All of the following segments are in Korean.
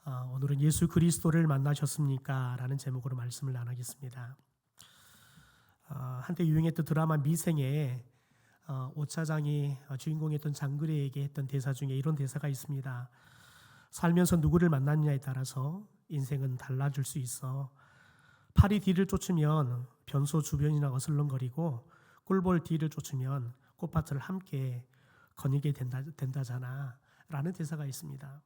오늘은 예수 그리스도를 만나셨습니까? 라는 제목으로 말씀을 나누겠습니다. 한때 유행했던 드라마 미생에 오차장이 주인공이었던 장그래에게 했던 대사 중에 이런 대사가 있습니다. 살면서 누구를 만났냐에 따라서 인생은 달라질 수 있어. 파리 뒤를 쫓으면 변소 주변이나 어슬렁거리고 꿀벌 뒤를 쫓으면 꽃밭을 함께 거니게 된다잖아. 라는 대사가 있습니다.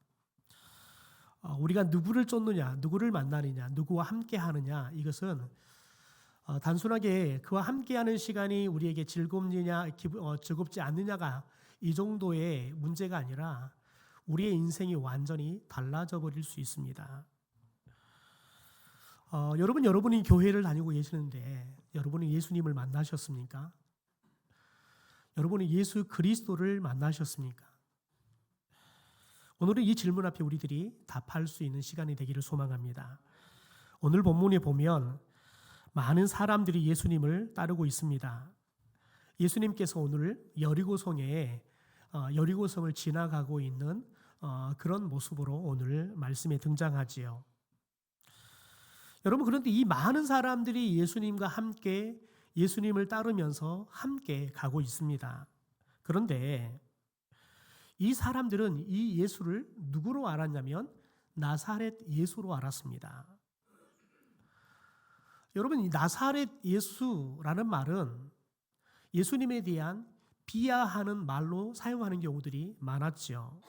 우리가 누구를 쫓느냐, 누구를 만나느냐, 누구와 함께 하느냐, 이것은 단순하게 그와 함께하는 시간이 우리에게 즐겁느냐, 즐겁지 않느냐가 이 정도의 문제가 아니라 우리의 인생이 완전히 달라져 버릴 수 있습니다. 여러분이 교회를 다니고 계시는데 여러분은 예수님을 만나셨습니까? 여러분은 예수 그리스도를 만나셨습니까? 오늘은 이 질문 앞에 우리들이 답할 수 있는 시간이 되기를 소망합니다. 오늘 본문에 보면 많은 사람들이 예수님을 따르고 있습니다. 예수님께서 오늘 여리고성을 지나가고 있는 그런 모습으로 오늘 말씀에 등장하지요. 여러분, 그런데 이 많은 사람들이 예수님과 함께 예수님을 따르면서 함께 가고 있습니다. 그런데 이 사람들은 이 예수를 누구로 알았냐면 나사렛 예수로 알았습니다. 여러분, 이 나사렛 예수라는 말은 예수님에 대한 비하하는 말로 사용하는 경우들이 많았죠.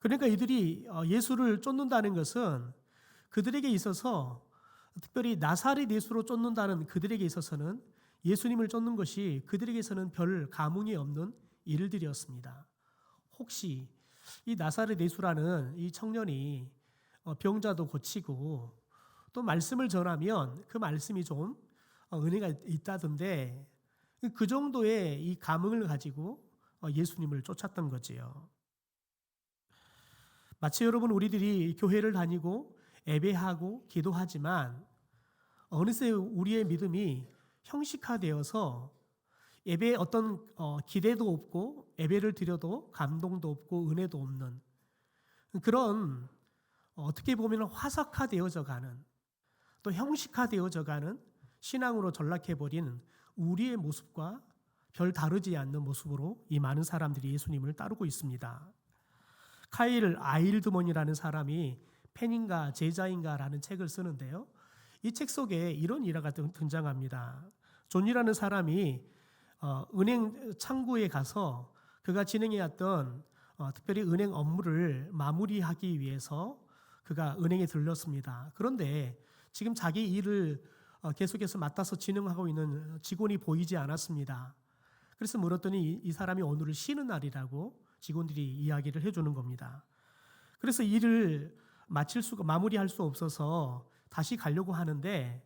그러니까 이들이 예수를 쫓는다는 것은 그들에게 있어서, 특별히 나사렛 예수로 쫓는다는 그들에게 있어서는 예수님을 쫓는 것이 그들에게서는 별 감흥이 없는 일들이었습니다. 혹시 이 나사렛 예수라는 이 청년이 병자도 고치고 또 말씀을 전하면 그 말씀이 좀 은혜가 있다던데 그 정도의 이 감흥을 가지고 예수님을 쫓았던 거지요. 마치 여러분 우리들이 교회를 다니고 예배하고 기도하지만 어느새 우리의 믿음이 형식화되어서 예배에 어떤 기대도 없고 예배를 드려도 감동도 없고 은혜도 없는 그런 어떻게 보면 화석화되어져 가는 또 형식화되어져 가는 신앙으로 전락해버린 우리의 모습과 별 다르지 않는 모습으로 이 많은 사람들이 예수님을 따르고 있습니다. 카일 아일드먼이라는 사람이 팬인가 제자인가라는 책을 쓰는데요. 이 책 속에 이런 일화가 등장합니다. 존이라는 사람이 은행 창구에 가서 그가 진행해왔던 특별히 은행 업무를 마무리하기 위해서 그가 은행에 들렀습니다. 그런데 지금 자기 일을 계속해서 맡아서 진행하고 있는 직원이 보이지 않았습니다. 그래서 물었더니 이 사람이 오늘을 쉬는 날이라고 직원들이 이야기를 해주는 겁니다. 그래서 일을 마무리할 수 없어서 다시 가려고 하는데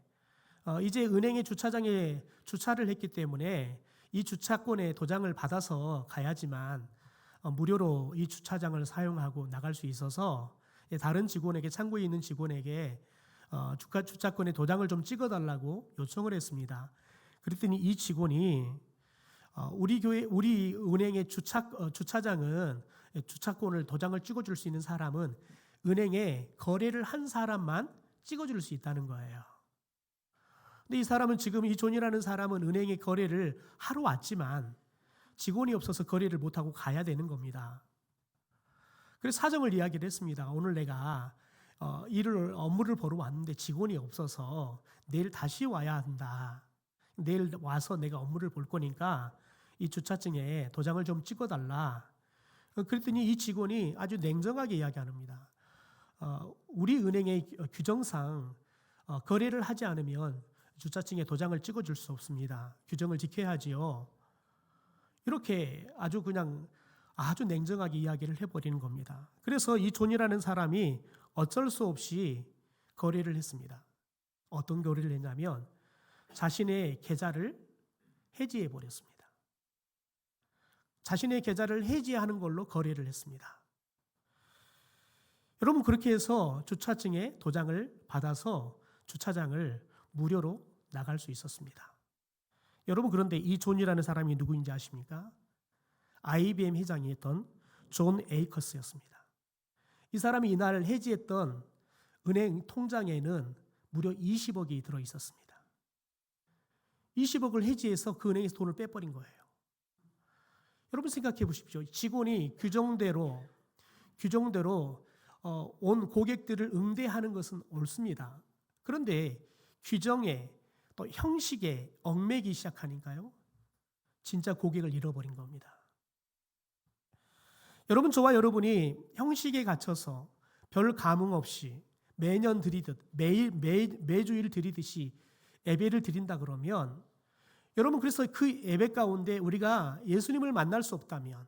이제 은행의 주차장에 주차를 했기 때문에 이 주차권에 도장을 받아서 가야지만 무료로 이 주차장을 사용하고 나갈 수 있어서 다른 직원에게 창구에 있는 직원에게 주차권에 도장을 좀 찍어달라고 요청을 했습니다. 그랬더니 이 직원이 우리 은행의 주차장은 주차권을 도장을 찍어줄 수 있는 사람은 은행에 거래를 한 사람만 찍어줄 수 있다는 거예요. 근데 이 사람은 지금 이 존이라는 사람은 은행에 거래를 하러 왔지만 직원이 없어서 거래를 못하고 가야 되는 겁니다. 그래서 사정을 이야기를 했습니다. 오늘 내가 업무를 보러 왔는데 직원이 없어서 내일 다시 와야 한다. 내일 와서 내가 업무를 볼 거니까 이 주차증에 도장을 좀 찍어달라. 그랬더니 이 직원이 아주 냉정하게 이야기합니다. 우리 은행의 규정상 거래를 하지 않으면 주차증에 도장을 찍어줄 수 없습니다. 규정을 지켜야 하지요. 이렇게 아주 냉정하게 이야기를 해버리는 겁니다. 그래서 이 존이라는 사람이 어쩔 수 없이 거래를 했습니다. 어떤 거래를 했냐면 자신의 계좌를 해지해버렸습니다. 자신의 계좌를 해지하는 걸로 거래를 했습니다. 여러분, 그렇게 해서 주차증에 도장을 받아서 주차장을 무료로 나갈 수 있었습니다. 여러분, 그런데 이 존이라는 사람이 누구인지 아십니까? IBM 회장이었던 존 에이커스였습니다. 이 사람이 이날 해지했던 은행 통장에는 무려 20억이 들어 있었습니다. 20억을 해지해서 그 은행에서 돈을 빼버린 거예요. 여러분 생각해 보십시오. 직원이 규정대로 온 고객들을 응대하는 것은 옳습니다. 그런데 규정에 또 형식에 얽매기 시작하니까요, 진짜 고객을 잃어버린 겁니다. 여러분, 저와 여러분이 형식에 갇혀서 별 감흥 없이 매년 드리듯 매주일 드리듯이 예배를 드린다 그러면, 여러분, 그래서 그 예배 가운데 우리가 예수님을 만날 수 없다면,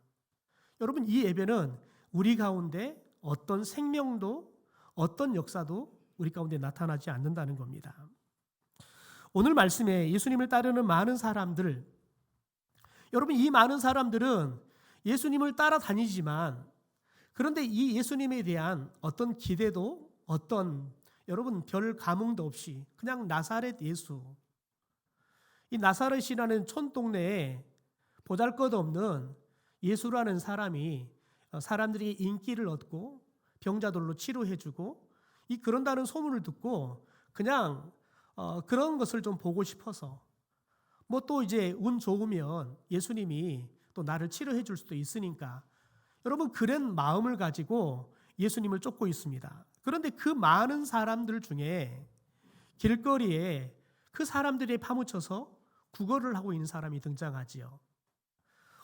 여러분, 이 예배는 우리 가운데 어떤 생명도 어떤 역사도 우리 가운데 나타나지 않는다는 겁니다. 오늘 말씀에 예수님을 따르는 많은 사람들, 여러분, 이 많은 사람들은 예수님을 따라다니지만, 그런데 이 예수님에 대한 어떤 기대도 여러분 별 감흥도 없이 그냥 나사렛 예수, 이 나사렛이라는 촌동네에 보잘것없는 예수라는 사람이 사람들이 인기를 얻고 병자들로 치료해주고 그런다는 소문을 듣고 그냥 그런 것을 좀 보고 싶어서, 뭐 또 이제 운 좋으면 예수님이 또 나를 치료해 줄 수도 있으니까, 여러분 그런 마음을 가지고 예수님을 쫓고 있습니다. 그런데 그 많은 사람들 중에 길거리에 그 사람들에 파묻혀서 구걸을 하고 있는 사람이 등장하지요.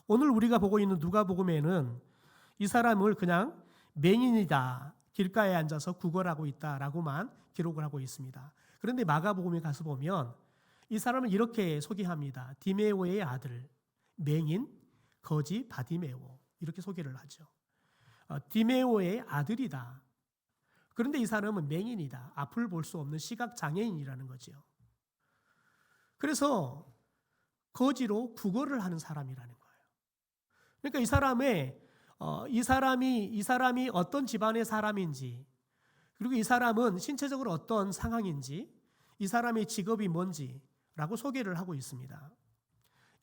오늘 우리가 보고 있는 누가복음에는 이 사람을 그냥 맹인이다, 길가에 앉아서 구걸하고 있다라고만 기록을 하고 있습니다. 그런데 마가복음에 가서 보면 이 사람을 이렇게 소개합니다. 디메오의 아들, 맹인, 거지 바디메오, 이렇게 소개를 하죠. 디메오의 아들이다. 그런데 이 사람은 맹인이다. 앞을 볼 수 없는 시각장애인이라는 거죠. 그래서 거지로 구걸을 하는 사람이라는 거예요. 그러니까 이 사람이 어떤 집안의 사람인지, 그리고 이 사람은 신체적으로 어떤 상황인지, 이 사람의 직업이 뭔지라고 소개를 하고 있습니다.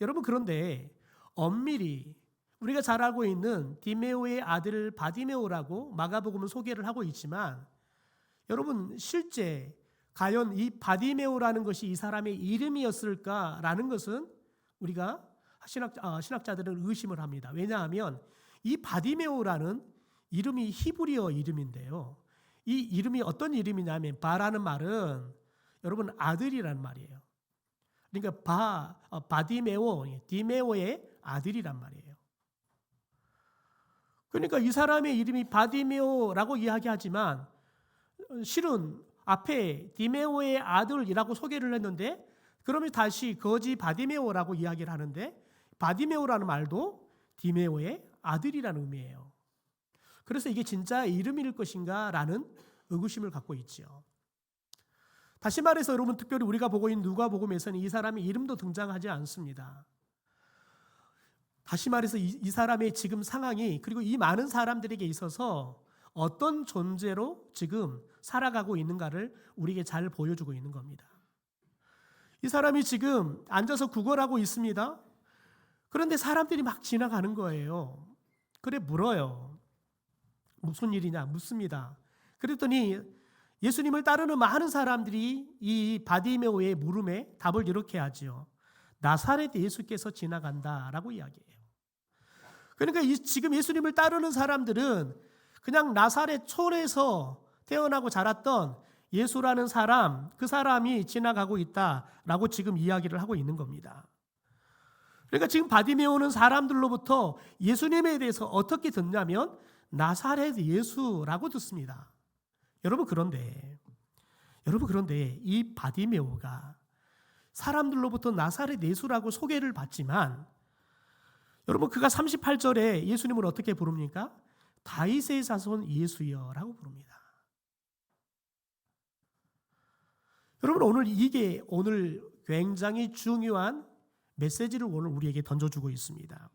여러분, 그런데 엄밀히 우리가 잘 알고 있는 디메오의 아들 바디메오라고 마가복음은 소개를 하고 있지만, 여러분 실제 과연 이 바디메오라는 것이 이 사람의 이름이었을까라는 것은 우리가 신학자들은 의심을 합니다. 왜냐하면 이 바디메오라는 이름이 히브리어 이름인데요, 이 이름이 어떤 이름이냐면 바라는 말은 여러분 아들이란 말이에요. 그러니까 바디메오, 디메오의 아들이란 말이에요. 그러니까 이 사람의 이름이 바디메오라고 이야기하지만 실은 앞에 디메오의 아들이라고 소개를 했는데, 그러면 다시 거지 바디메오라고 이야기를 하는데, 바디메오라는 말도 디메오의 아들이라는 의미예요. 그래서 이게 진짜 이름일 것인가 라는 의구심을 갖고 있죠. 다시 말해서 여러분, 특별히 우리가 보고 있는 누가복음에서는 이 사람의 이름도 등장하지 않습니다. 다시 말해서 이 사람의 지금 상황이, 그리고 이 많은 사람들에게 있어서 어떤 존재로 지금 살아가고 있는가를 우리에게 잘 보여주고 있는 겁니다. 이 사람이 지금 앉아서 구걸하고 있습니다. 그런데 사람들이 막 지나가는 거예요. 그래 물어요. 무슨 일이냐 묻습니다. 그랬더니 예수님을 따르는 많은 사람들이 이 바디메오의 물음에 답을 이렇게 하지요. 나사렛 예수께서 지나간다라고 이야기해요. 그러니까 지금 예수님을 따르는 사람들은 그냥 나사렛 촌에서 태어나고 자랐던 예수라는 사람, 그 사람이 지나가고 있다라고 지금 이야기를 하고 있는 겁니다. 그러니까 지금 바디메오는 사람들로부터 예수님에 대해서 어떻게 듣냐면 나사렛 예수라고 듣습니다. 여러분 그런데 이 바디메오가 사람들로부터 나사렛 예수라고 소개를 받지만, 여러분 그가 38절에 예수님을 어떻게 부릅니까? 다윗의 자손 예수여라고 부릅니다. 여러분 오늘 굉장히 중요한 메시지를 오늘 우리에게 던져주고 있습니다.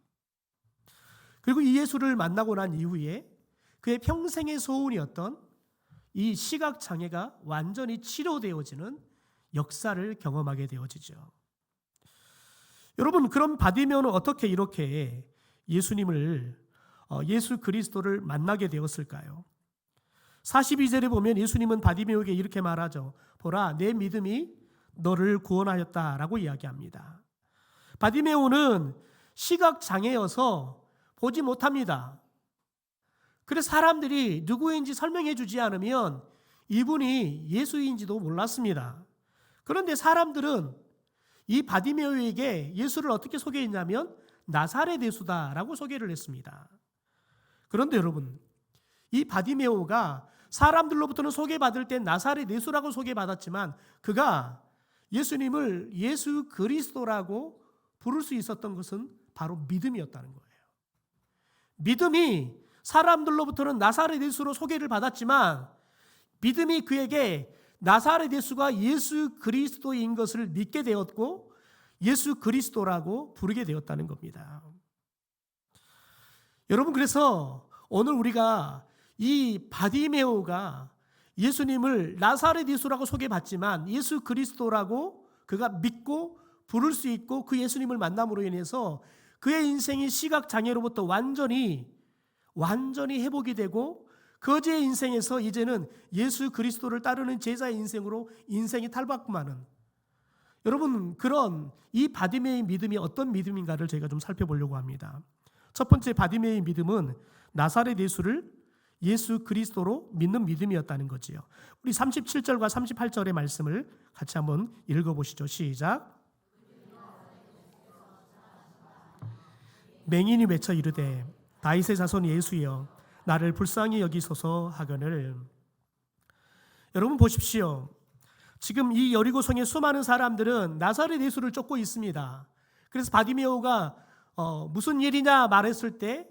그리고 이 예수를 만나고 난 이후에 그의 평생의 소원이었던 이 시각장애가 완전히 치료되어지는 역사를 경험하게 되어지죠. 여러분, 그럼 바디메오는 어떻게 이렇게 예수 그리스도를 만나게 되었을까요? 42절에 보면 예수님은 바디메오에게 이렇게 말하죠. 보라, 내 믿음이 너를 구원하였다라고 이야기합니다. 바디메오는 시각장애여서 보지 못합니다. 그래서 사람들이 누구인지 설명해 주지 않으면 이분이 예수인지도 몰랐습니다. 그런데 사람들은 이 바디메오에게 예수를 어떻게 소개했냐면 나사렛 예수다라고 소개를 했습니다. 그런데 여러분, 이 바디메오가 사람들로부터는 소개받을 때 나사렛 예수라고 소개받았지만 그가 예수님을 예수 그리스도라고 부를 수 있었던 것은 바로 믿음이었다는 거예요. 믿음이 사람들로부터는 나사렛 예수로 소개를 받았지만 믿음이 그에게 나사렛 예수가 예수 그리스도인 것을 믿게 되었고 예수 그리스도라고 부르게 되었다는 겁니다. 여러분, 그래서 오늘 우리가 이 바디메오가 예수님을 나사렛 예수라고 소개받지만 예수 그리스도라고 그가 믿고 부를 수 있고 그 예수님을 만남으로 인해서 그의 인생이 시각장애로부터 완전히 회복이 되고 그의 인생에서 이제는 예수 그리스도를 따르는 제자의 인생으로 인생이 탈바꿈하는, 여러분, 그런 이 바디메오의 믿음이 어떤 믿음인가를 저희가 좀 살펴보려고 합니다. 첫 번째, 바디메오의 믿음은 나사렛 예수를 예수 그리스도로 믿는 믿음이었다는 거지요. 우리 37절과 38절의 말씀을 같이 한번 읽어보시죠. 시작. 맹인이 외쳐 이르되 다윗의 자손 예수여 나를 불쌍히 여기소서 하거늘. 여러분 보십시오. 지금 이 여리고성의 수많은 사람들은 나사렛 예수를 쫓고 있습니다. 그래서 바디메오가 무슨 일이냐 말했을 때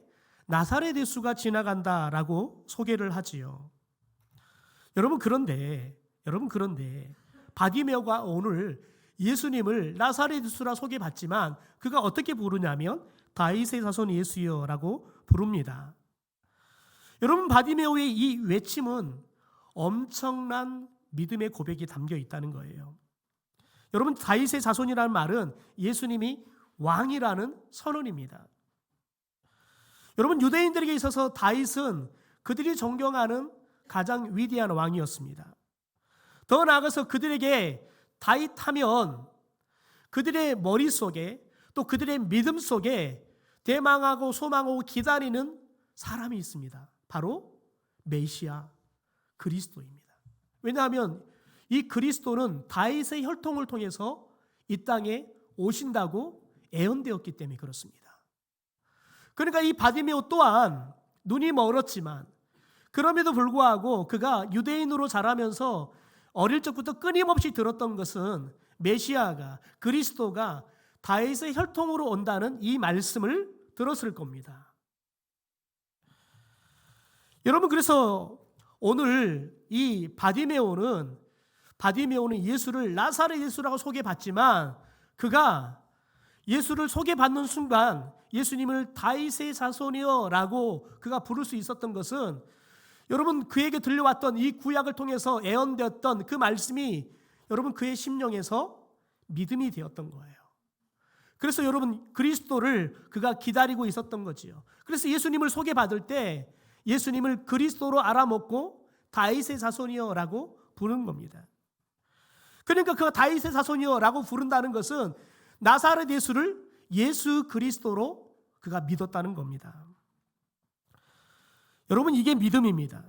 나사렛 예수가 지나간다라고 소개를 하지요. 여러분 그런데 바디메오가 오늘 예수님을 나사렛 예수라 소개받지만 그가 어떻게 부르냐면 다윗의 자손 예수여라고 부릅니다. 여러분, 바디메오의 이 외침은 엄청난 믿음의 고백이 담겨 있다는 거예요. 여러분, 다윗의 자손이라는 말은 예수님이 왕이라는 선언입니다. 여러분, 유대인들에게 있어서 다윗은 그들이 존경하는 가장 위대한 왕이었습니다. 더 나아가서 그들에게 다윗하면 그들의 머릿속에 또 그들의 믿음 속에 대망하고 소망하고 기다리는 사람이 있습니다. 바로 메시아 그리스도입니다. 왜냐하면 이 그리스도는 다윗의 혈통을 통해서 이 땅에 오신다고 예언되었기 때문에 그렇습니다. 그러니까 이 바디메오 또한 눈이 멀었지만 그럼에도 불구하고 그가 유대인으로 자라면서 어릴 적부터 끊임없이 들었던 것은 메시아가, 그리스도가 다윗의 혈통으로 온다는 이 말씀을 들었을 겁니다. 여러분, 그래서 오늘 이 바디메오는 예수를 나사렛 예수라고 소개받지만 그가 예수를 소개받는 순간 예수님을 다윗의 자손이여라고 그가 부를 수 있었던 것은 여러분 그에게 들려왔던 이 구약을 통해서 예언되었던 그 말씀이 여러분 그의 심령에서 믿음이 되었던 거예요. 그래서 여러분 그리스도를 그가 기다리고 있었던 거지요. 그래서 예수님을 소개받을 때 예수님을 그리스도로 알아먹고 다윗의 자손이여라고 부르는 겁니다. 그러니까 그가 다윗의 자손이여라고 부른다는 것은 나사렛 예수를 예수 그리스도로 그가 믿었다는 겁니다. 여러분 이게 믿음입니다.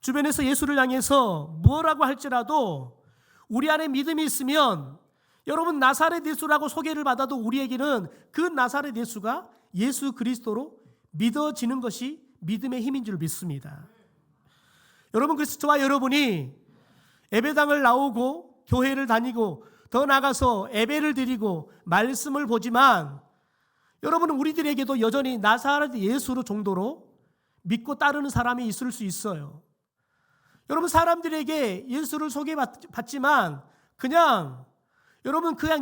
주변에서 예수를 향해서 무엇라고 할지라도 우리 안에 믿음이 있으면 여러분 나사렛 예수라고 소개를 받아도 우리에게는 그 나사렛 예수가 예수 그리스도로 믿어지는 것이 믿음의 힘인 줄 믿습니다. 여러분 그래서 저와 여러분이 예배당을 나오고 교회를 다니고 더 나가서 예배를 드리고 말씀을 보지만 여러분은 우리들에게도 여전히 나사렛 예수 정도로 믿고 따르는 사람이 있을 수 있어요. 여러분 사람들에게 예수를 소개받지만 그냥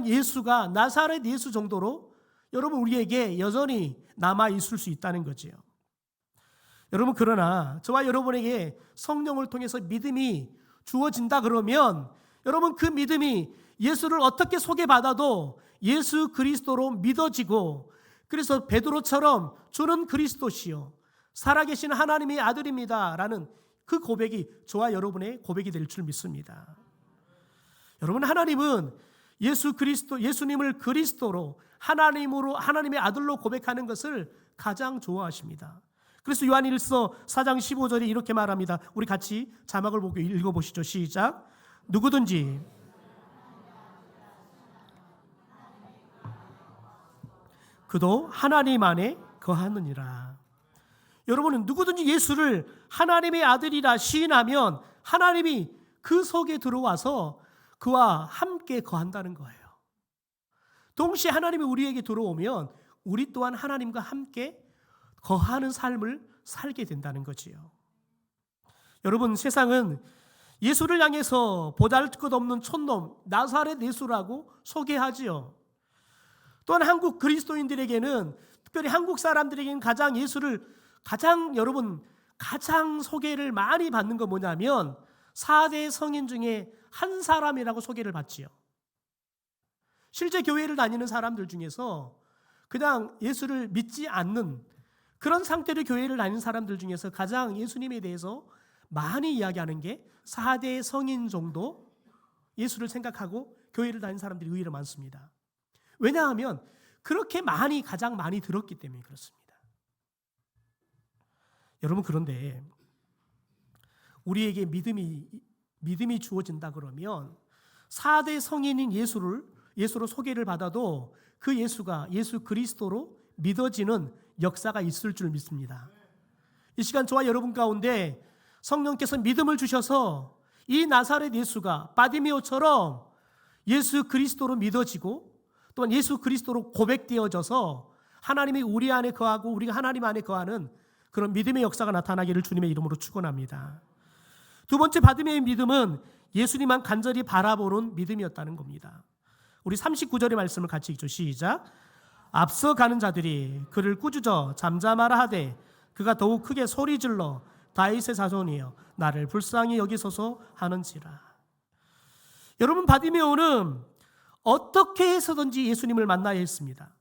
예수가 나사렛 예수 정도로 여러분 우리에게 여전히 남아 있을 수 있다는 거지요. 여러분 그러나 저와 여러분에게 성령을 통해서 믿음이 주어진다 그러면 여러분 그 믿음이 예수를 어떻게 소개받아도 예수 그리스도로 믿어지고 그래서 베드로처럼 주는 그리스도시요 살아계신 하나님의 아들입니다 라는 그 고백이 저와 여러분의 고백이 될 줄 믿습니다. 여러분, 하나님은 예수님을 그리스도로 하나님의 아들로 고백하는 것을 가장 좋아하십니다. 그래서 요한일서 4장 15절에 이렇게 말합니다. 우리 같이 자막을 보고 읽어보시죠. 시작. 누구든지 그도 하나님 안에 거하느니라. 여러분은 누구든지 예수를 하나님의 아들이라 시인하면 하나님이 그 속에 들어와서 그와 함께 거한다는 거예요. 동시에 하나님이 우리에게 들어오면 우리 또한 하나님과 함께 거하는 삶을 살게 된다는 거지요. 여러분, 세상은 예수를 향해서 보잘것없는 촌놈 나사렛 예수라고 소개하지요. 또한 한국 그리스도인들에게는, 특별히 한국 사람들에게는 가장 소개를 많이 받는 건 뭐냐면 4대 성인 중에 한 사람이라고 소개를 받지요. 실제 교회를 다니는 사람들 중에서 그냥 예수를 믿지 않는 그런 상태로 교회를 다니는 사람들 중에서 가장 예수님에 대해서 많이 이야기하는 게 4대 성인 정도 예수를 생각하고 교회를 다니는 사람들이 의외로 많습니다. 왜냐하면 그렇게 가장 많이 들었기 때문에 그렇습니다. 여러분, 그런데 우리에게 믿음이 주어진다 그러면 4대 성인인 예수로 소개를 받아도 그 예수가 예수 그리스도로 믿어지는 역사가 있을 줄 믿습니다. 이 시간 저와 여러분 가운데 성령께서 믿음을 주셔서 이 나사렛 예수가 바디메오처럼 예수 그리스도로 믿어지고 또한 예수 그리스도로 고백되어져서 하나님이 우리 안에 거하고 우리가 하나님 안에 거하는 그런 믿음의 역사가 나타나기를 주님의 이름으로 축원합니다. 두 번째 바디메오의 믿음은 예수님만 간절히 바라보는 믿음이었다는 겁니다. 우리 39절의 말씀을 같이 읽죠. 시작. 앞서가는 자들이 그를 꾸짖어 잠잠하라 하되 그가 더욱 크게 소리질러 다윗의 자손이여 나를 불쌍히 여기소서 하는지라. 여러분, 바디메오는 어떻게 해서든지 예수님을 만나야 했습니다.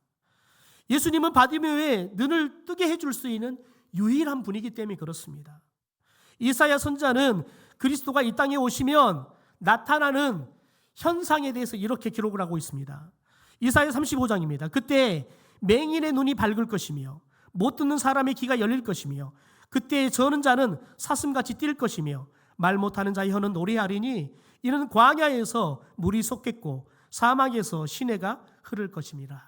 예수님은 바디메오의 눈을 뜨게 해줄 수 있는 유일한 분이기 때문에 그렇습니다. 이사야 선지자는 그리스도가 이 땅에 오시면 나타나는 현상에 대해서 이렇게 기록을 하고 있습니다. 이사야 35장입니다. 그때 맹인의 눈이 밝을 것이며 못 듣는 사람의 귀가 열릴 것이며 그때 저는 자는 사슴같이 뛸 것이며 말 못하는 자의 혀는 노래하리니 이는 광야에서 물이 솟겠고 사막에서 시내가 흐를 것임이라.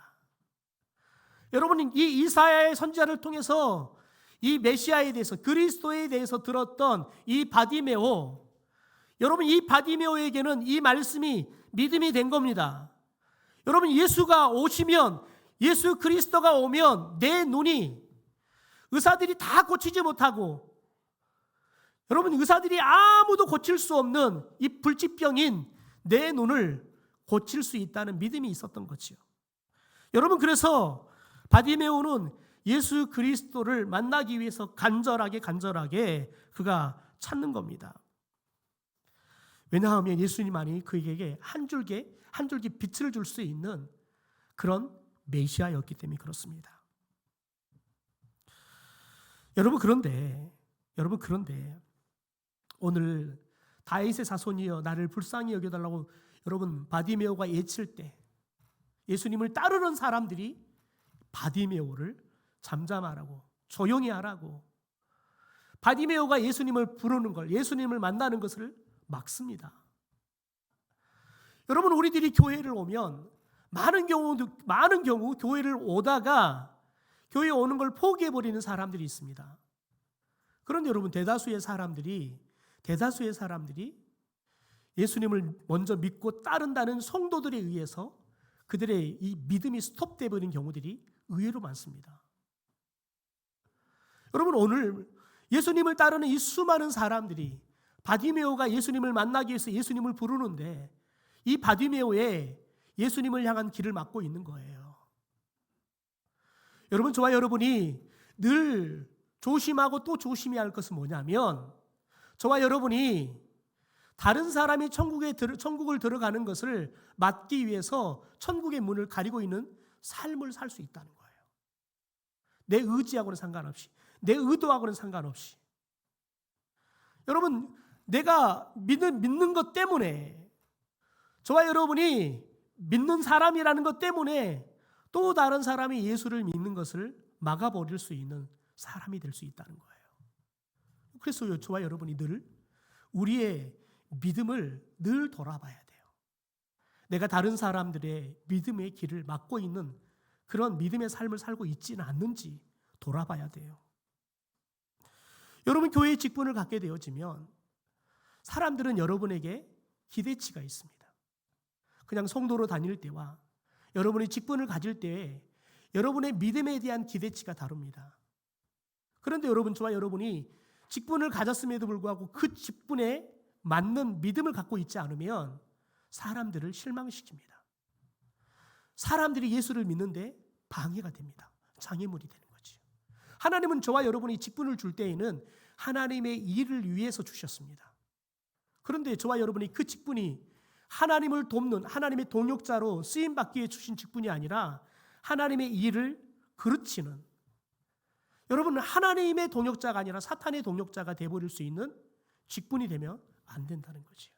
여러분, 이 이사야의 선지자를 통해서 이 메시아에 대해서 그리스도에 대해서 들었던 이 바디메오, 여러분, 이 바디메오에게는 이 말씀이 믿음이 된 겁니다. 여러분, 예수가 오시면, 예수 그리스도가 오면 내 눈이 의사들이 다 고치지 못하고, 여러분, 의사들이 아무도 고칠 수 없는 이 불치병인 내 눈을 고칠 수 있다는 믿음이 있었던 거지요. 여러분, 그래서 바디메오는 예수 그리스도를 만나기 위해서 간절하게 그가 찾는 겁니다. 왜냐하면 예수님만이 그에게 한 줄기 빛을 줄 수 있는 그런 메시아였기 때문에 그렇습니다. 여러분, 그런데 오늘 다윗의 자손이여 나를 불쌍히 여겨달라고 여러분 바디메오가 외칠 때 예수님을 따르는 사람들이 바디메오를 잠잠하라고, 조용히 하라고, 바디메오가 예수님을 부르는 걸, 예수님을 만나는 것을 막습니다. 여러분, 우리들이 교회를 오면 많은 경우 교회를 오다가 교회에 오는 걸 포기해버리는 사람들이 있습니다. 그런데 여러분, 대다수의 사람들이 예수님을 먼저 믿고 따른다는 성도들에 의해서 그들의 이 믿음이 스톱돼 버린 경우들이 의외로 많습니다. 여러분, 오늘 예수님을 따르는 이 수많은 사람들이 바디메오가 예수님을 만나기 위해서 예수님을 부르는데 이 바디메오에 예수님을 향한 길을 막고 있는 거예요. 여러분, 저와 여러분이 늘 조심하고 또 조심해야 할 것은 뭐냐면, 저와 여러분이 다른 사람이 천국을 들어가는 것을 막기 위해서 천국의 문을 가리고 있는 삶을 살 수 있다는 거예요. 내 의지하고는 상관없이, 내 의도하고는 상관없이. 여러분, 내가 믿는 것 때문에, 저와 여러분이 믿는 사람이라는 것 때문에 또 다른 사람이 예수를 믿는 것을 막아버릴 수 있는 사람이 될 수 있다는 거예요. 그래서 저와 여러분이 늘 우리의 믿음을 늘 돌아봐야 돼요. 내가 다른 사람들의 믿음의 길을 막고 있는 그런 믿음의 삶을 살고 있지는 않는지 돌아봐야 돼요. 여러분, 교회의 직분을 갖게 되어지면 사람들은 여러분에게 기대치가 있습니다. 그냥 성도로 다닐 때와 여러분이 직분을 가질 때에 여러분의 믿음에 대한 기대치가 다릅니다. 그런데 여러분, 저와 여러분이 직분을 가졌음에도 불구하고 그 직분에 맞는 믿음을 갖고 있지 않으면 사람들을 실망시킵니다. 사람들이 예수를 믿는데 방해가 됩니다. 장애물이 되는 거죠. 하나님은 저와 여러분이 직분을 줄 때에는 하나님의 일을 위해서 주셨습니다. 그런데 저와 여러분이 그 직분이 하나님을 돕는 하나님의 동역자로 쓰임받기 위해 주신 직분이 아니라 하나님의 일을 그르치는, 여러분은 하나님의 동역자가 아니라 사탄의 동역자가 되어버릴 수 있는 직분이 되면 안 된다는 거죠.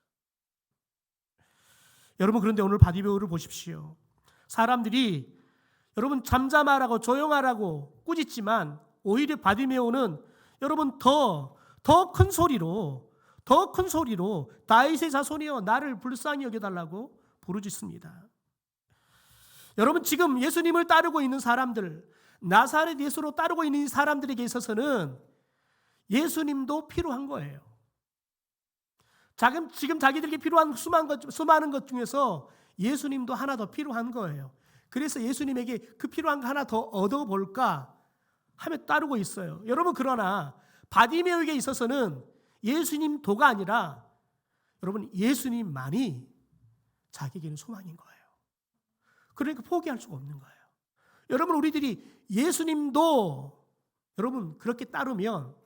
여러분, 그런데 오늘 바디메오를 보십시오. 사람들이 여러분 잠잠하라고 조용하라고 꾸짖지만 오히려 바디메오는 여러분 더 큰 소리로 다윗의 자손이여 나를 불쌍히 여겨달라고 부르짖습니다. 여러분, 지금 예수님을 따르고 있는 사람들, 나사렛 예수로 따르고 있는 사람들에게 있어서는 예수님도 필요한 거예요. 지금 자기들에게 필요한 수많은 것 중에서 예수님도 하나 더 필요한 거예요. 그래서 예수님에게 그 필요한 거 하나 더 얻어볼까 하며 따르고 있어요. 여러분, 그러나 바디메오에게 있어서는 예수님 도가 아니라 여러분 예수님만이 자기에게는 소망인 거예요. 그러니까 포기할 수가 없는 거예요. 여러분, 우리들이 예수님도 여러분 그렇게 따르면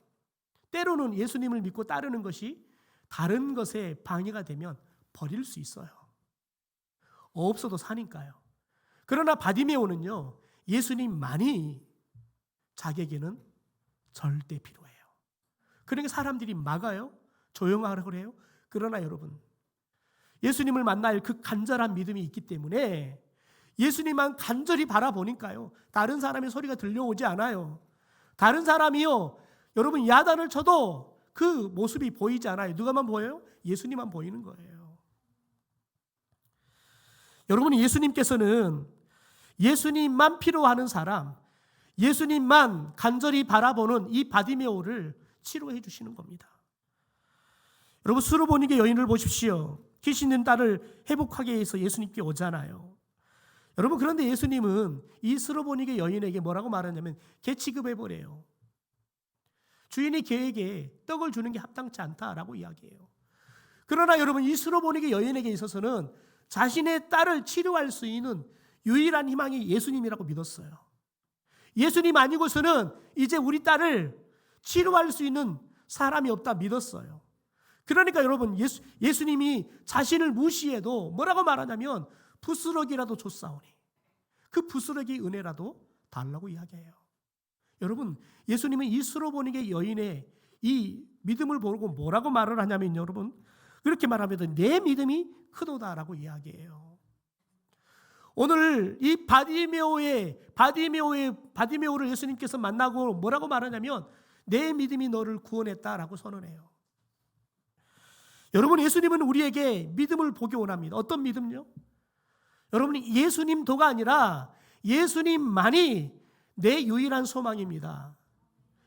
때로는 예수님을 믿고 따르는 것이 다른 것에 방해가 되면 버릴 수 있어요. 없어도 사니까요. 그러나 바디메오는요, 예수님만이 자기에게는 절대 필요해요. 그러니까 사람들이 막아요. 조용하라고 그래요. 그러나 여러분, 예수님을 만날 그 간절한 믿음이 있기 때문에 예수님만 간절히 바라보니까요, 다른 사람의 소리가 들려오지 않아요. 다른 사람이요, 여러분 야단을 쳐도 그 모습이 보이지 않아요. 누가만 보여요? 예수님만 보이는 거예요. 여러분, 예수님께서는 예수님만 필요하는 사람, 예수님만 간절히 바라보는 이 바디메오를 치료해 주시는 겁니다. 여러분, 수르보니게 여인을 보십시오. 귀신 있는 딸을 회복하기 위해서 예수님께 오잖아요. 여러분, 그런데 예수님은 이 수르보니게 여인에게 뭐라고 말하냐면 개 취급해버려요. 주인이 개에게 떡을 주는 게 합당치 않다라고 이야기해요. 그러나 여러분, 이 수르보니게 여인에게 있어서는 자신의 딸을 치료할 수 있는 유일한 희망이 예수님이라고 믿었어요. 예수님 아니고서는 이제 우리 딸을 치료할 수 있는 사람이 없다 믿었어요. 그러니까 여러분, 예수님이 자신을 무시해도 뭐라고 말하냐면 부스러기라도 줬사오니 그 부스러기 은혜라도 달라고 이야기해요. 여러분, 예수님은 이 수르보니게 여인의 이 믿음을 보고 뭐라고 말을 하냐면 여러분, 그렇게 말하면 내 믿음이 크도다라고 이야기해요. 오늘 이 바디메오를 예수님께서 만나고 뭐라고 말하냐면 내 믿음이 너를 구원했다라고 선언해요. 여러분, 예수님은 우리에게 믿음을 보기 원합니다. 어떤 믿음요? 여러분이 예수님 도가 아니라 예수님만이 내 유일한 소망입니다.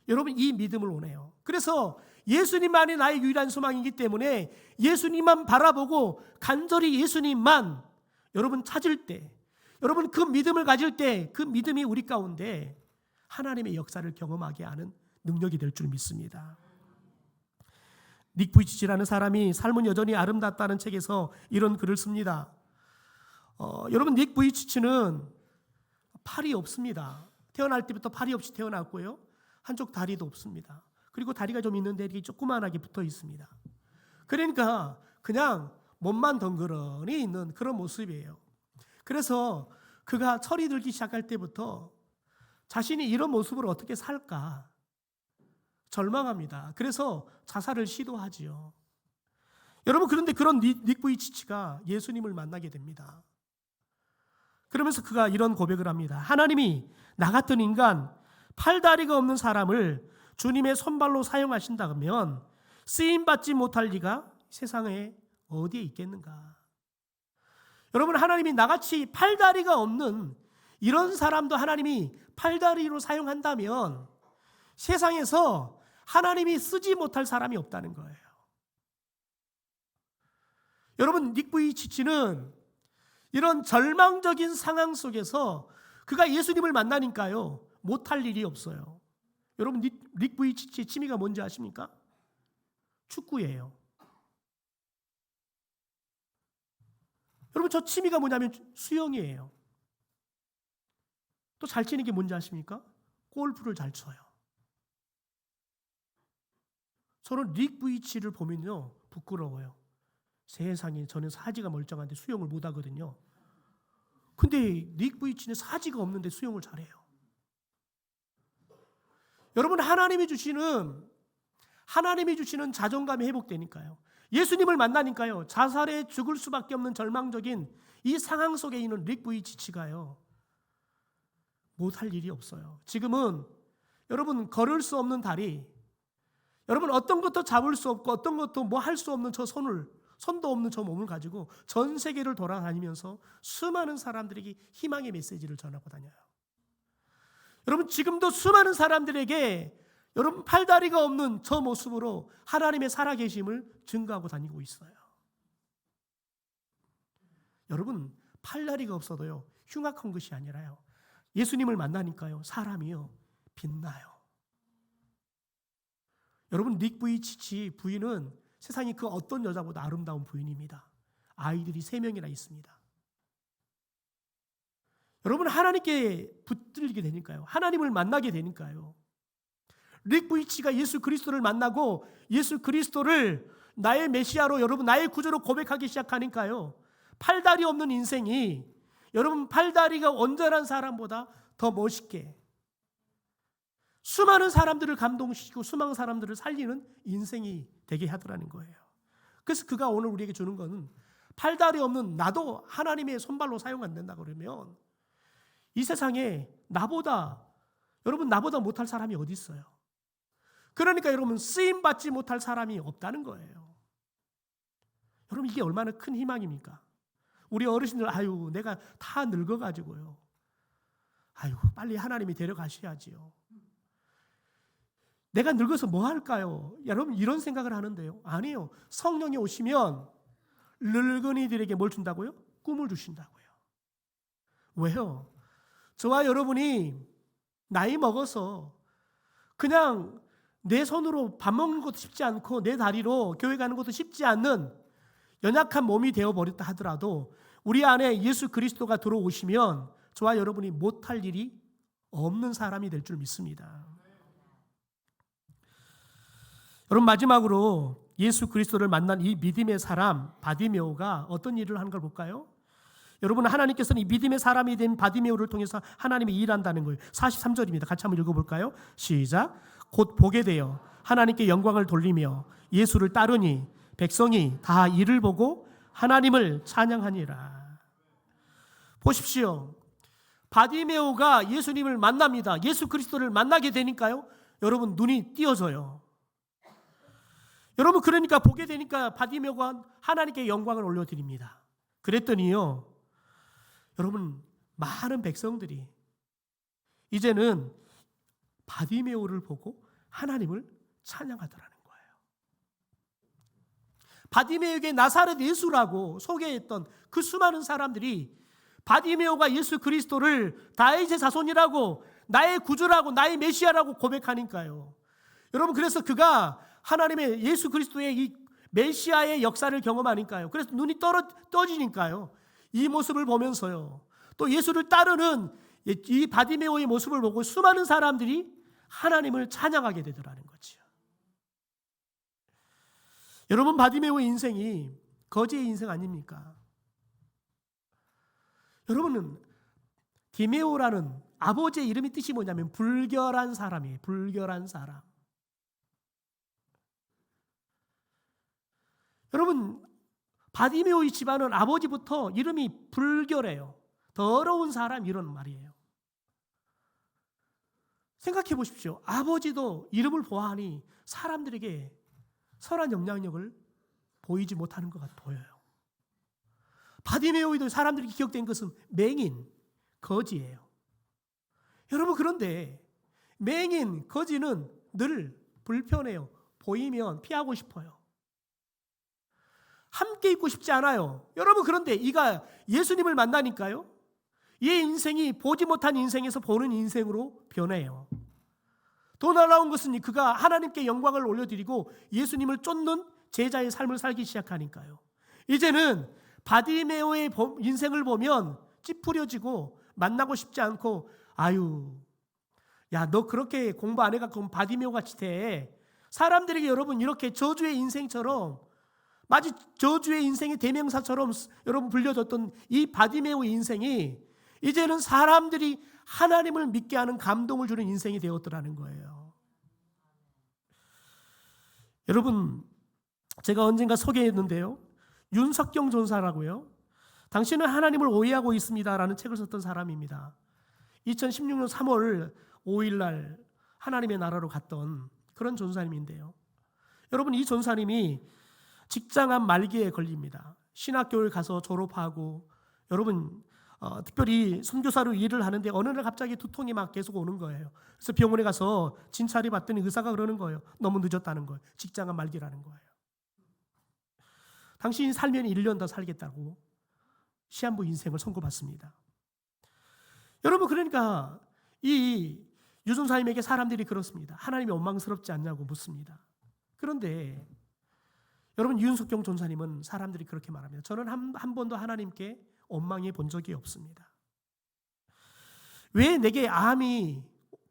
여러분, 이 믿음을 원해요. 그래서 예수님만이 나의 유일한 소망이기 때문에 예수님만 바라보고 간절히 예수님만 여러분 찾을 때, 여러분 그 믿음을 가질 때 그 믿음이 우리 가운데 하나님의 역사를 경험하게 하는 능력이 될 줄 믿습니다. 닉 부이치치라는 사람이 삶은 여전히 아름답다는 책에서 이런 글을 씁니다. 여러분, 닉 부이치치는 팔이 없습니다. 태어날 때부터 팔이 없이 태어났고요, 한쪽 다리도 없습니다. 그리고 다리가 좀 있는데 이렇게 조그만하게 붙어 있습니다. 그러니까 그냥 몸만 덩그러니 있는 그런 모습이에요. 그래서 그가 철이 들기 시작할 때부터 자신이 이런 모습으로 어떻게 살까 절망합니다. 그래서 자살을 시도하지요. 여러분, 그런데 그런 닉 부이치치가 예수님을 만나게 됩니다. 그러면서 그가 이런 고백을 합니다. 하나님이 나 같은 인간, 팔다리가 없는 사람을 주님의 손발로 사용하신다면 쓰임받지 못할 리가 세상에 어디에 있겠는가. 여러분, 하나님이 나같이 팔다리가 없는 이런 사람도 하나님이 팔다리로 사용한다면 세상에서 하나님이 쓰지 못할 사람이 없다는 거예요. 여러분, 닉 부이치치는 이런 절망적인 상황 속에서 그가 예수님을 만나니까요, 못할 일이 없어요. 여러분, 닉 부이치치의 취미가 뭔지 아십니까? 축구예요. 여러분, 저 취미가 뭐냐면 수영이에요. 또 잘 치는 게 뭔지 아십니까? 골프를 잘 쳐요. 저는 닉 부이치를 보면요, 부끄러워요. 세상에, 저는 사지가 멀쩡한데 수영을 못 하거든요. 근데 닉 부이치는 사지가 없는데 수영을 잘해요. 여러분, 하나님이 주시는 자존감이 회복되니까요. 예수님을 만나니까요, 자살에 죽을 수밖에 없는 절망적인 이 상황 속에 있는 닉 부이치치가요, 못할 일이 없어요. 지금은 여러분, 걸을 수 없는 다리, 여러분, 어떤 것도 잡을 수 없고 어떤 것도 뭐 할 수 없는 저 손도 없는 저 몸을 가지고 전 세계를 돌아다니면서 수많은 사람들에게 희망의 메시지를 전하고 다녀요. 여러분, 지금도 수많은 사람들에게 여러분, 팔다리가 없는 저 모습으로 하나님의 살아계심을 증거하고 다니고 있어요. 여러분, 팔다리가 없어도요, 흉악한 것이 아니라요, 예수님을 만나니까요, 사람이요, 빛나요. 여러분, 닉 부이치치 부인은 세상에 그 어떤 여자보다 아름다운 부인입니다. 아이들이 3명이나 있습니다. 여러분, 하나님께 붙들리게 되니까요, 하나님을 만나게 되니까요, 닉 부이치가 예수 그리스도를 만나고 예수 그리스도를 나의 메시아로, 여러분, 나의 구주로 고백하기 시작하니까요, 팔다리 없는 인생이 여러분, 팔다리가 온전한 사람보다 더 멋있게 수많은 사람들을 감동시키고 수많은 사람들을 살리는 인생이 되게 하더라는 거예요. 그래서 그가 오늘 우리에게 주는 것은, 팔다리 없는 나도 하나님의 손발로 사용 안 된다 그러면 이 세상에 여러분, 나보다 못할 사람이 어디 있어요? 그러니까 여러분, 쓰임받지 못할 사람이 없다는 거예요. 여러분, 이게 얼마나 큰 희망입니까? 우리 어르신들, 내가 다 늙어가지고요, 빨리 하나님이 데려가셔야지요. 내가 늙어서 뭐 할까요? 여러분, 이런 생각을 하는데요, 아니에요. 성령이 오시면 늙은이들에게 뭘 준다고요? 꿈을 주신다고요. 왜요? 저와 여러분이 나이 먹어서 그냥 내 손으로 밥 먹는 것도 쉽지 않고 내 다리로 교회 가는 것도 쉽지 않는 연약한 몸이 되어버렸다 하더라도 우리 안에 예수 그리스도가 들어오시면 저와 여러분이 못할 일이 없는 사람이 될 줄 믿습니다. 여러분, 마지막으로 예수 그리스도를 만난 이 믿음의 사람 바디메오가 어떤 일을 하는 걸 볼까요? 여러분, 하나님께서는 이 믿음의 사람이 된 바디메오를 통해서 하나님이 일한다는 거예요. 43절입니다. 같이 한번 읽어볼까요? 시작. 곧 보게 되어 하나님께 영광을 돌리며 예수를 따르니 백성이 다 이를 보고 하나님을 찬양하니라. 보십시오. 바디메오가 예수님을 만납니다. 예수 그리스도를 만나게 되니까요, 여러분, 눈이 띄어져요. 여러분, 그러니까 보게 되니까 바디메오가 하나님께 영광을 올려드립니다. 그랬더니요, 여러분, 많은 백성들이 이제는 바디메오를 보고 하나님을 찬양하더라는 거예요. 바디메오에게 나사렛 예수라고 소개했던 그 수많은 사람들이 바디메오가 예수 그리스도를 다윗의 자손이라고, 나의 구주라고, 나의 메시아라고 고백하니까요, 여러분, 그래서 그가 하나님의 예수 그리스도의 이 메시아의 역사를 경험하니까요, 그래서 눈이 떠지니까요, 이 모습을 보면서요, 또 예수를 따르는 이 바디메오의 모습을 보고 수많은 사람들이 하나님을 찬양하게 되더라는 거죠. 여러분, 바디메오의 인생이 거지의 인생 아닙니까? 여러분은 디메오라는 아버지의 이름이 뜻이 뭐냐면 불결한 사람이에요. 불결한 사람. 여러분, 바디메오의 집안은 아버지부터 이름이 불결해요. 더러운 사람 이런 말이에요. 생각해 보십시오. 아버지도 이름을 보아하니 사람들에게 선한 영향력을 보이지 못하는 것 같아 보여요. 바디메오이도 사람들이 기억된 것은 맹인, 거지예요. 여러분, 그런데 맹인, 거지는 늘 불편해요. 보이면 피하고 싶어요. 함께 있고 싶지 않아요. 여러분, 그런데 이가 예수님을 만나니까요, 이의 인생이 보지 못한 인생에서 보는 인생으로 변해요. 더 놀라운 것은 그가 하나님께 영광을 올려드리고 예수님을 쫓는 제자의 삶을 살기 시작하니까요, 이제는 바디메오의 인생을 보면 찌푸려지고 만나고 싶지 않고, 아유, 야, 너 그렇게 공부 안 해갖고 바디메오 같이 돼. 사람들에게 여러분 이렇게 저주의 인생처럼, 마치 저주의 인생의 대명사처럼 여러분 불려졌던 이 바디메오 인생이 이제는 사람들이 하나님을 믿게 하는 감동을 주는 인생이 되었더라는 거예요. 여러분, 제가 언젠가 소개했는데요, 윤석경 전사라고요, 당신은 하나님을 오해하고 있습니다라는 책을 썼던 사람입니다. 2016년 3월 5일 날 하나님의 나라로 갔던 그런 전사님인데요, 여러분, 이 전사님이 직장암 말기에 걸립니다. 신학교를 가서 졸업하고, 여러분, 특별히 선교사로 일을 하는데 어느 날 갑자기 두통이 막 계속 오는 거예요. 그래서 병원에 가서 진찰해 봤더니 의사가 그러는 거예요. 너무 늦었다는 거예요. 직장암 말기라는 거예요. 당신이 살면 1년 더 살겠다고 시한부 인생을 선고받습니다. 여러분, 그러니까 이 유전사님에게 사람들이 그렇습니다. 하나님이 원망스럽지 않냐고 묻습니다. 그런데 여러분, 윤석경 전사님은 사람들이 그렇게 말합니다. 저는 한 번도 하나님께 원망해 본 적이 없습니다. 왜 내게 암이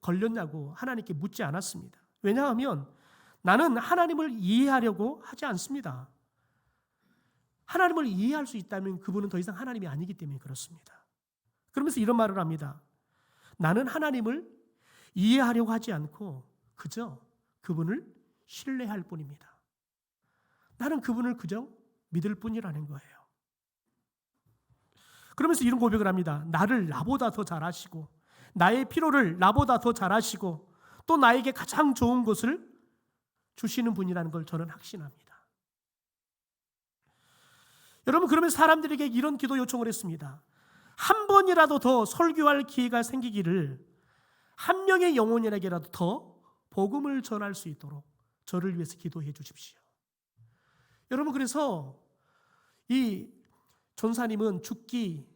걸렸냐고 하나님께 묻지 않았습니다. 왜냐하면 나는 하나님을 이해하려고 하지 않습니다. 하나님을 이해할 수 있다면 그분은 더 이상 하나님이 아니기 때문에 그렇습니다. 그러면서 이런 말을 합니다. 나는 하나님을 이해하려고 하지 않고 그저 그분을 신뢰할 뿐입니다. 나는 그분을 그저 믿을 뿐이라는 거예요. 그러면서 이런 고백을 합니다. 나를 나보다 더 잘 아시고, 나의 필요를 나보다 더 잘 아시고, 또 나에게 가장 좋은 것을 주시는 분이라는 걸 저는 확신합니다. 여러분, 그러면 사람들에게 이런 기도 요청을 했습니다. 한 번이라도 더 설교할 기회가 생기기를, 한 명의 영혼에게라도 더 복음을 전할 수 있도록 저를 위해서 기도해 주십시오. 여러분, 그래서 이 전사님은 죽기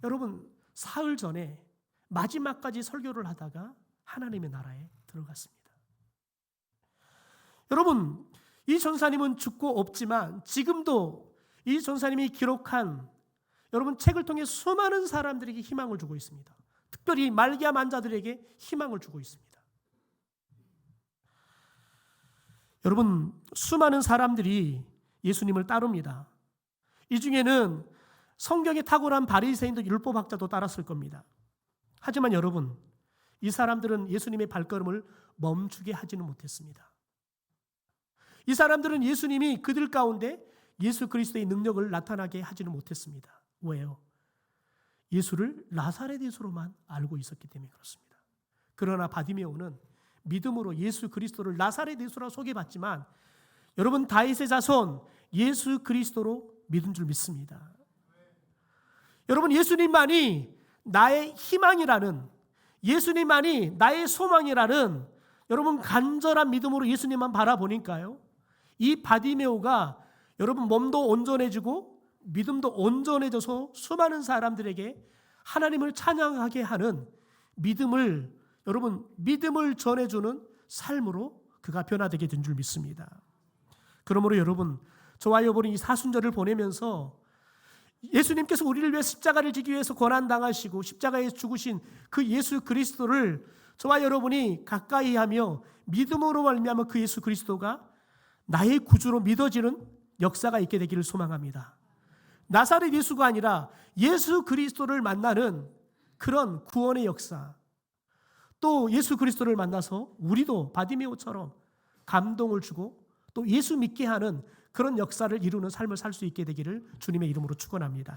여러분 사흘 전에 마지막까지 설교를 하다가 하나님의 나라에 들어갔습니다. 여러분, 이 전사님은 죽고 없지만 지금도 이 전사님이 기록한 여러분 책을 통해 수많은 사람들에게 희망을 주고 있습니다. 특별히 말기암 환자들에게 희망을 주고 있습니다. 여러분, 수많은 사람들이 예수님을 따릅니다. 이 중에는 성경에 탁월한 바리새인도 율법학자도 따랐을 겁니다. 하지만 여러분, 이 사람들은 예수님의 발걸음을 멈추게 하지는 못했습니다. 이 사람들은 예수님이 그들 가운데 예수 그리스도의 능력을 나타나게 하지는 못했습니다. 왜요? 예수를 나사렛 예수로만 알고 있었기 때문에 그렇습니다. 그러나 바디메오는 믿음으로 예수 그리스도를 나사렛 예수라 소개받지만 여러분, 다윗의 자손 예수 그리스도로 믿은 줄 믿습니다. 여러분, 예수님만이 나의 희망이라는, 예수님만이 나의 소망이라는 여러분 간절한 믿음으로 예수님만 바라보니까요, 이 바디메오가 여러분 몸도 온전해지고 믿음도 온전해져서 수많은 사람들에게 하나님을 찬양하게 하는 믿음을, 여러분 믿음을 전해주는 삶으로 그가 변화되게 된 줄 믿습니다. 그러므로 여러분, 저와 여러분이 이 사순절을 보내면서 예수님께서 우리를 위해 십자가를 지기 위해서 고난당하시고 십자가에 죽으신 그 예수 그리스도를 저와 여러분이 가까이 하며 믿음으로 말미암아 그 예수 그리스도가 나의 구주로 믿어지는 역사가 있게 되기를 소망합니다. 나사렛 예수가 아니라 예수 그리스도를 만나는 그런 구원의 역사, 또 예수 그리스도를 만나서 우리도 바디메오처럼 감동을 주고 또 예수 믿게 하는 그런 역사를 이루는 삶을 살 수 있게 되기를 주님의 이름으로 축원합니다.